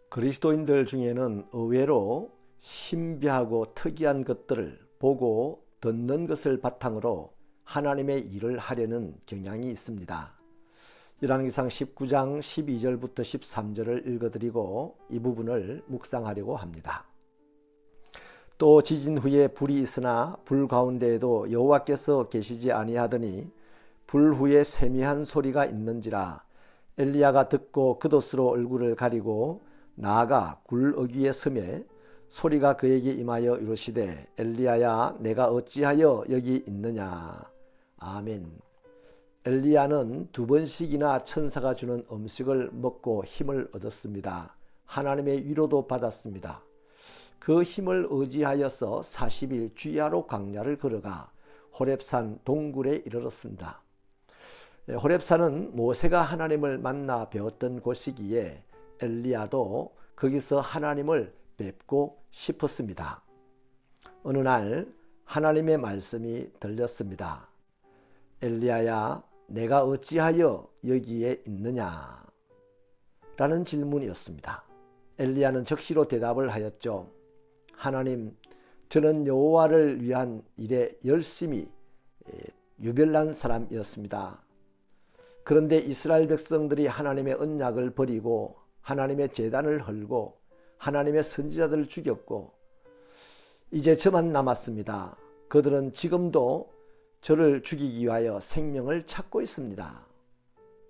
그리스도인들 중에는 의외로 신비하고 특이한 것들을 보고 듣는 것을 바탕으로 하나님의 일을 하려는 경향이 있습니다. 열왕기상 19장 12절부터 13절을 읽어드리고 이 부분을 묵상하려고 합니다. 또 지진 후에 불이 있으나 불 가운데에도 여호와께서 계시지 아니하더니 불 후에 세미한 소리가 있는지라. 엘리야가 듣고 겉옷으로 얼굴을 가리고 나아가 굴어귀에 서매 소리가 그에게 임하여 이르시되 엘리야야 내가 어찌하여 여기 있느냐. 아멘. 엘리야는 2번씩이나 천사가 주는 음식을 먹고 힘을 얻었습니다. 하나님의 위로도 받았습니다. 그 힘을 의지하여서 40일 주야로 광야를 걸어가 호렙산 동굴에 이르렀습니다. 호렙산은 모세가 하나님을 만나 배웠던 곳이기에 엘리야도 거기서 하나님을 뵙고 싶었습니다. 어느 날 하나님의 말씀이 들렸습니다. 엘리야야 내가 어찌하여 여기에 있느냐 라는 질문이었습니다. 엘리야는 적시로 대답을 하였죠. 하나님, 저는 여호와를 위한 일에 열심히 유별난 사람이었습니다. 그런데 이스라엘 백성들이 하나님의 언약을 버리고 하나님의 제단을 헐고 하나님의 선지자들을 죽였고 이제 저만 남았습니다. 그들은 지금도 저를 죽이기 위하여 생명을 찾고 있습니다.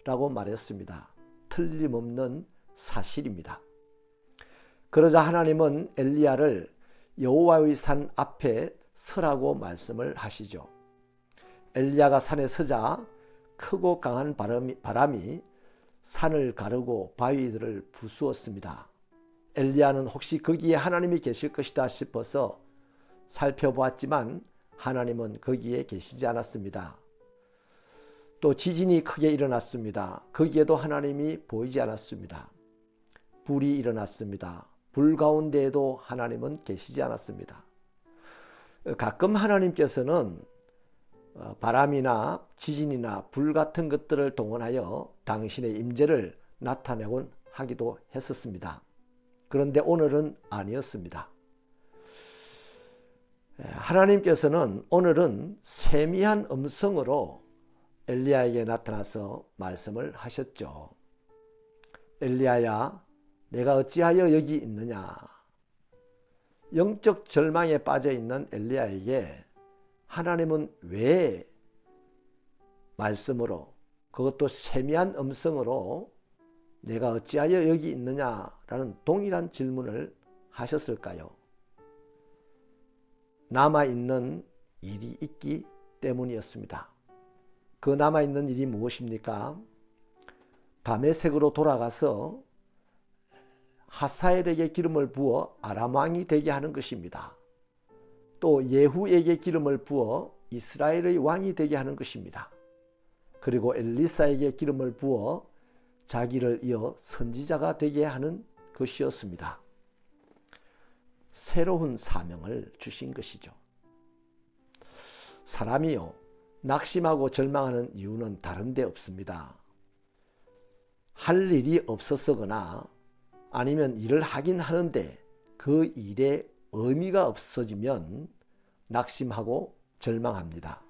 라고 말했습니다. 틀림없는 사실입니다. 그러자 하나님은 엘리야를 여호와의 산 앞에 서라고 말씀을 하시죠. 엘리야가 산에 서자 크고 강한 바람이 산을 가르고 바위들을 부수었습니다. 엘리야는 혹시 거기에 하나님이 계실 것이다 싶어서 살펴보았지만 하나님은 거기에 계시지 않았습니다. 또 지진이 크게 일어났습니다. 거기에도 하나님이 보이지 않았습니다. 불이 일어났습니다. 불 가운데에도 하나님은 계시지 않았습니다. 가끔 하나님께서는 바람이나 지진이나 불 같은 것들을 동원하여 당신의 임재를 나타내곤 하기도 했었습니다. 그런데 오늘은 아니었습니다. 하나님께서는 오늘은 세미한 음성으로 엘리야에게 나타나서 말씀을 하셨죠. 엘리야야 내가 어찌하여 여기 있느냐. 영적 절망에 빠져 있는 엘리야에게 하나님은 왜 말씀으로 그것도 세미한 음성으로 내가 어찌하여 여기 있느냐라는 동일한 질문을 하셨을까요? 남아있는 일이 있기 때문이었습니다. 그 남아있는 일이 무엇입니까? 다메섹으로 돌아가서 하사엘에게 기름을 부어 아람 왕이 되게 하는 것입니다. 또 예후에게 기름을 부어 이스라엘의 왕이 되게 하는 것입니다. 그리고 엘리사에게 기름을 부어 자기를 이어 선지자가 되게 하는 것이었습니다. 새로운 사명을 주신 것이죠. 사람이요 낙심하고 절망하는 이유는 다른 데 없습니다. 할 일이 없어서거나 아니면 일을 하긴 하는데 그 일에 의미가 없어지면 낙심하고 절망합니다.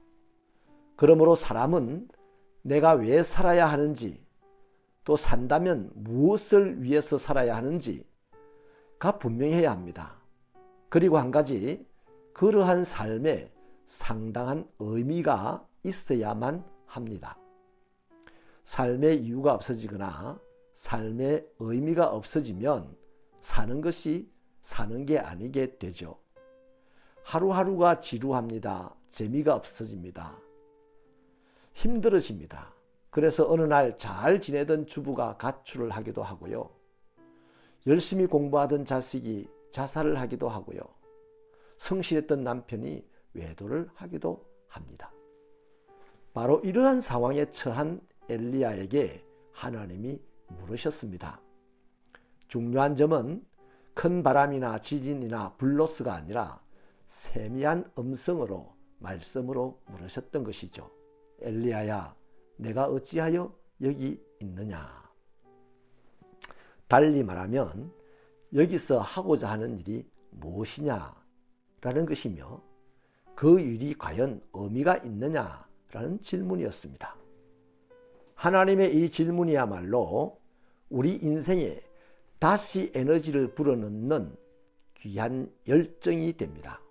그러므로 사람은 내가 왜 살아야 하는지 또 산다면 무엇을 위해서 살아야 하는지가 분명해야 합니다. 그리고 한 가지, 그러한 삶에 상당한 의미가 있어야만 합니다. 삶의 이유가 없어지거나 삶의 의미가 없어지면 사는 것이 사는 게 아니게 되죠. 하루하루가 지루합니다. 재미가 없어집니다. 힘들어집니다. 그래서 어느 날 잘 지내던 주부가 가출을 하기도 하고요. 열심히 공부하던 자식이 자살을 하기도 하고요. 성실했던 남편이 외도를 하기도 합니다. 바로 이러한 상황에 처한 엘리야에게 하나님이 물으셨습니다. 중요한 점은 큰 바람이나 지진이나 불로스가 아니라 세미한 음성으로 말씀으로 물으셨던 것이죠. 엘리야야 내가 어찌하여 여기 있느냐. 달리 말하면 여기서 하고자 하는 일이 무엇이냐라는 것이며 그 일이 과연 의미가 있느냐라는 질문이었습니다. 하나님의 이 질문이야말로 우리 인생에 다시 에너지를 불어넣는 귀한 열정이 됩니다.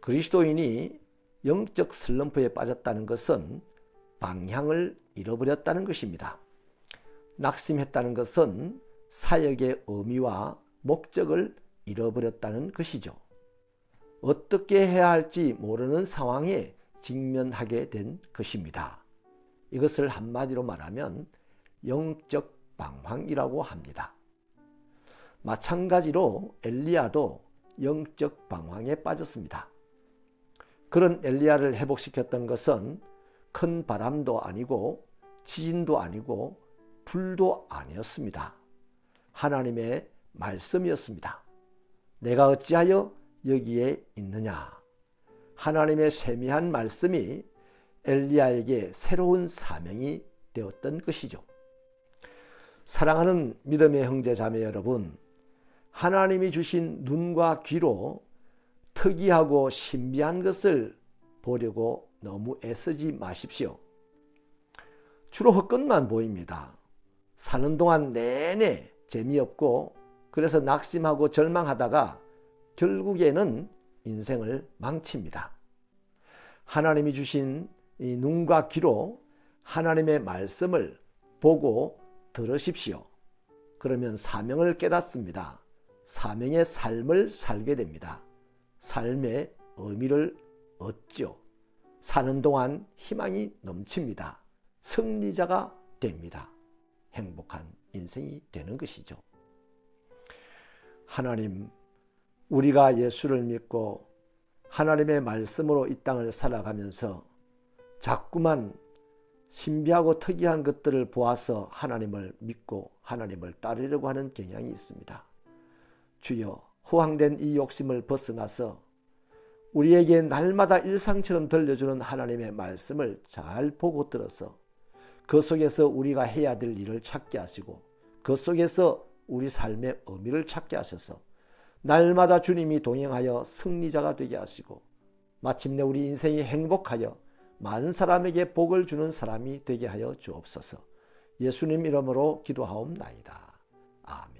그리스도인이 영적 슬럼프에 빠졌다는 것은 방향을 잃어버렸다는 것입니다. 낙심했다는 것은 사역의 의미와 목적을 잃어버렸다는 것이죠. 어떻게 해야 할지 모르는 상황에 직면하게 된 것입니다. 이것을 한마디로 말하면 영적 방황이라고 합니다. 마찬가지로 엘리야도 영적 방황에 빠졌습니다. 그런 엘리야를 회복시켰던 것은 큰 바람도 아니고 지진도 아니고 불도 아니었습니다. 하나님의 말씀이었습니다. 내가 어찌하여 여기에 있느냐? 하나님의 세미한 말씀이 엘리야에게 새로운 사명이 되었던 것이죠. 사랑하는 믿음의 형제 자매 여러분, 하나님이 주신 눈과 귀로 특이하고 신비한 것을 보려고 너무 애쓰지 마십시오. 주로 헛것만 보입니다. 사는 동안 내내 재미없고 그래서 낙심하고 절망하다가 결국에는 인생을 망칩니다. 하나님이 주신 이 눈과 귀로 하나님의 말씀을 보고 들으십시오. 그러면 사명을 깨닫습니다. 사명의 삶을 살게 됩니다. 삶의 의미를 얻죠. 사는 동안 희망이 넘칩니다. 승리자가 됩니다. 행복한 인생이 되는 것이죠. 하나님, 우리가 예수를 믿고 하나님의 말씀으로 이 땅을 살아가면서 자꾸만 신비하고 특이한 것들을 보아서 하나님을 믿고 하나님을 따르려고 하는 경향이 있습니다. 주여, 허황된 이 욕심을 벗어나서 우리에게 날마다 일상처럼 들려주는 하나님의 말씀을 잘 보고 들어서 그 속에서 우리가 해야 될 일을 찾게 하시고 그 속에서 우리 삶의 의미를 찾게 하셔서 날마다 주님이 동행하여 승리자가 되게 하시고 마침내 우리 인생이 행복하여 많은 사람에게 복을 주는 사람이 되게 하여 주옵소서. 예수님 이름으로 기도하옵나이다. 아멘.